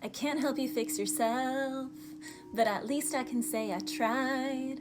I can't help you fix yourself, but at least I can say I tried.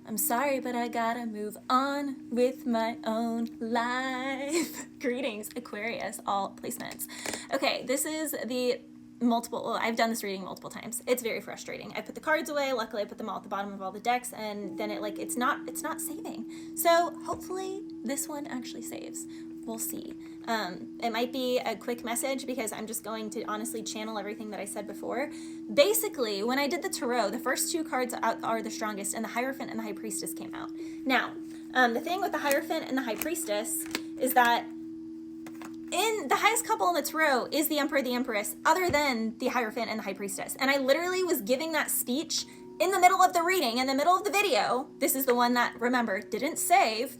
I'm sorry, but I gotta move on with my own life. Greetings, Aquarius, all placements. Okay, this is the I've done this reading multiple times. It's very frustrating. I put the cards away. Luckily, I put them all at the bottom of all the decks, and then it's not saving. So hopefully this one actually saves. We'll see. It might be a quick message because I'm just going to honestly channel everything that I said before. Basically, when I did the tarot, the first two cards are the strongest, and the Hierophant and the High Priestess came out. Now, the thing with the Hierophant and the High Priestess is that in the highest couple in the tarot is the Emperor, the Empress, other than the Hierophant and the High Priestess. And I literally was giving that speech in the middle of the reading, in the middle of the video. This is the one that, remember, didn't save.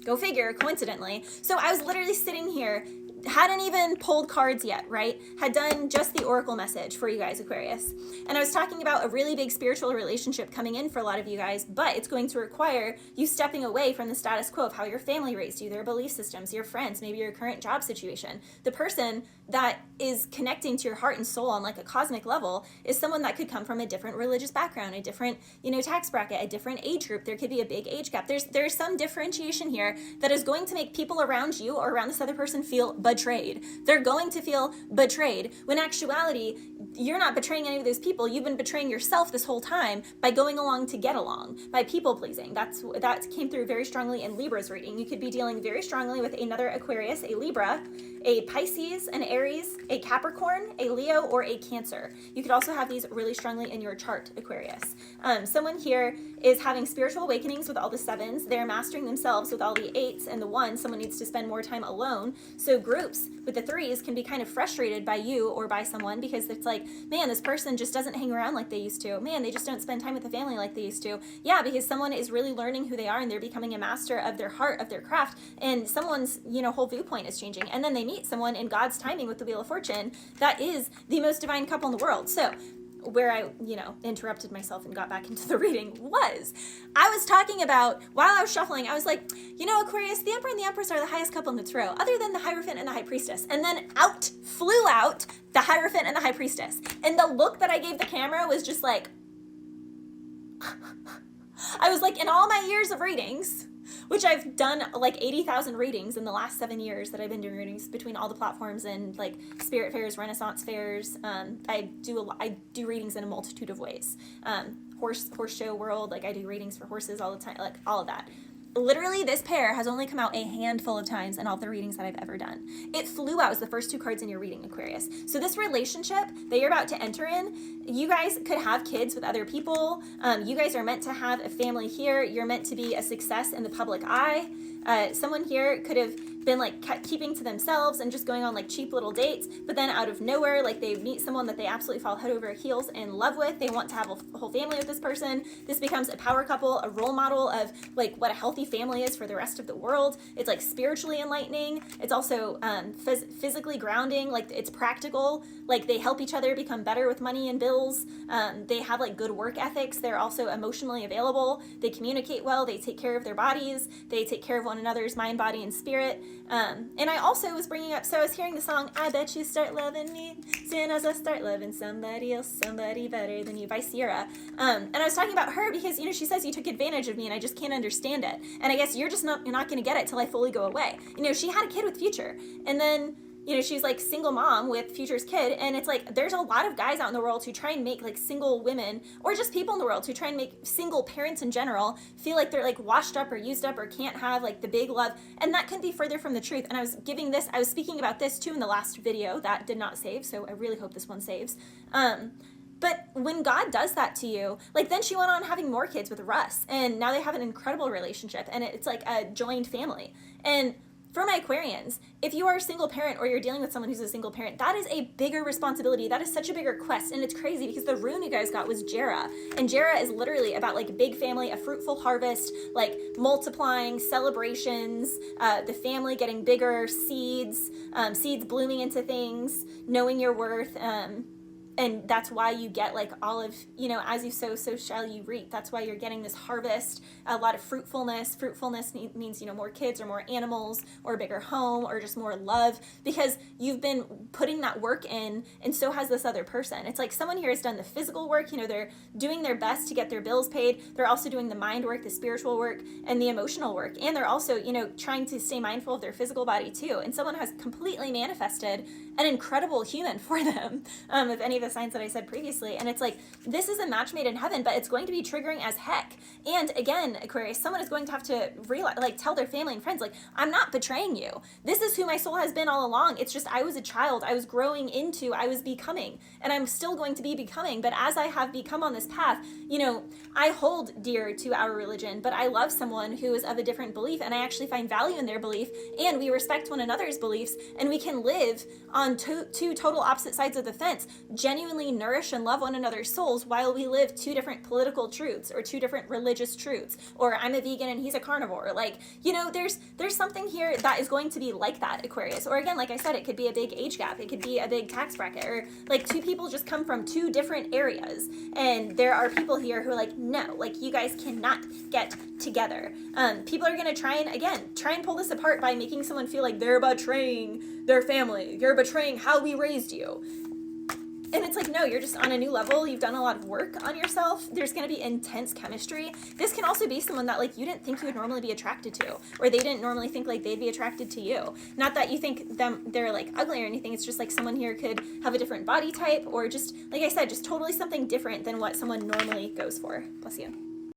Go figure, coincidentally. So I was literally sitting here, hadn't even pulled cards yet, right? Had done just the oracle message for you guys, Aquarius. And I was talking about a really big spiritual relationship coming in for a lot of you guys, but it's going to require you stepping away from the status quo of how your family raised you, their belief systems, your friends, maybe your current job situation. The person that is connecting to your heart and soul on like a cosmic level is someone that could come from a different religious background, a different, tax bracket, a different age group. There could be a big age gap. There's some differentiation here that is going to make people around you or around this other person feel betrayed. They're going to feel betrayed when actuality, you're not betraying any of those people. You've been betraying yourself this whole time by going along to get along, by people pleasing. That came through very strongly in Libra's reading. You could be dealing very strongly with another Aquarius, a Libra, a Pisces, an Aries, a Capricorn, a Leo, or a Cancer. You could also have these really strongly in your chart, Aquarius. Someone here is having spiritual awakenings with all the sevens. They're mastering themselves with all the eights and the ones. Someone needs to spend more time alone. So groups with the threes can be kind of frustrated by you or by someone because it's like, man, this person just doesn't hang around like they used to. Man, they just don't spend time with the family like they used to. Yeah, because someone is really learning who they are and they're becoming a master of their heart, of their craft, and someone's, whole viewpoint is changing. And then they meet someone in God's timing with the Wheel of Fortune that is the most divine couple in the world. So where I, interrupted myself and got back into the reading I was talking about, while I was shuffling, I was like, Aquarius, the Emperor and the Empress are the highest couple in the tarot, other than the Hierophant and the High Priestess. And then flew out the Hierophant and the High Priestess. And the look that I gave the camera was just like, I was like, in all my years of readings, which I've done like 80,000 readings in the last 7 years that I've been doing readings between all the platforms and like spirit fairs, Renaissance fairs. I do readings in a multitude of ways. Horse show world, like I do readings for horses all the time, like all of that. Literally, this pair has only come out a handful of times in all the readings that I've ever done. It flew out as the first two cards in your reading, Aquarius. So this relationship that you're about to enter in, you guys could have kids with other people. You guys are meant to have a family here. You're meant to be a success in the public eye. Someone here could have been like keeping to themselves and just going on like cheap little dates, but then out of nowhere, like they meet someone that they absolutely fall head over heels in love with. They want to have a whole family with this person. This becomes a power couple, a role model of like what a healthy family is for the rest of the world. It's like spiritually enlightening. It's also physically grounding. Like it's practical. Like they help each other become better with money and bills. They have like good work ethics. They're also emotionally available. They communicate well. They take care of their bodies. They take care of one another's mind, body, and spirit. And I also was bringing up, so I was hearing the song, I Bet You Start Loving Me soon as I start loving somebody else, somebody better than you, by Seer. And I was talking about her because, she says you took advantage of me and I just can't understand it. And I guess you're not going to get it till I fully go away. She had a kid with Future. And then, she's like single mom with Future's kid. And it's like, there's a lot of guys out in the world who try and make like single women or just people in the world who try and make single parents in general feel like they're like washed up or used up or can't have like the big love. And that couldn't be further from the truth. And I was speaking about this too in the last video that did not save. So I really hope this one saves. But when God does that to you, like then she went on having more kids with Russ and now they have an incredible relationship and it's like a joined family. And for my Aquarians, if you are a single parent or you're dealing with someone who's a single parent, that is a bigger responsibility. That is such a bigger quest. And it's crazy because the rune you guys got was Jera. And Jera is literally about like a big family, a fruitful harvest, like multiplying, celebrations, the family getting bigger, seeds blooming into things, knowing your worth. And that's why you get like all of, you know, as you sow, so shall you reap. That's why you're getting this harvest, a lot of fruitfulness. Fruitfulness means, you know, more kids or more animals or a bigger home or just more love, because you've been putting that work in, and so has this other person. It's like someone here has done the physical work, you know, they're doing their best to get their bills paid. They're also doing the mind work, the spiritual work, and the emotional work. And they're also, you know, trying to stay mindful of their physical body too. And someone has completely manifested an incredible human for them, of any of the signs that I said previously. And it's like, this is a match made in heaven, but it's going to be triggering as heck. And again, Aquarius, someone is going to have to realize, like, tell their family and friends, like, I'm not betraying you. This is who my soul has been all along. It's just, I was a child. I was growing into, I was becoming, and I'm still going to be becoming. But as I have become on this path, you know, I hold dear to our religion, but I love someone who is of a different belief, and I actually find value in their belief, and we respect one another's beliefs, and we can live on two total opposite sides of the fence, genuinely nourish and love one another's souls while we live two different political truths or two different religious truths, or I'm a vegan and he's a carnivore. Like, you know, there's something here that is going to be like that, Aquarius. Or again, like I said, it could be a big age gap, it could be a big tax bracket, or like two people just come from two different areas, and there are people here who are like, no, like, you guys cannot get together. People are going to try and pull this apart by making someone feel like they're betraying their family, you're betraying how we raised you. And it's like, no, you're just on a new level. You've done a lot of work on yourself. There's going to be intense chemistry. This can also be someone that, like, you didn't think you would normally be attracted to, or they didn't normally think like they'd be attracted to you. Not that you think they're like ugly or anything. It's just like someone here could have a different body type, or just, like I said, just totally something different than what someone normally goes for. Bless you.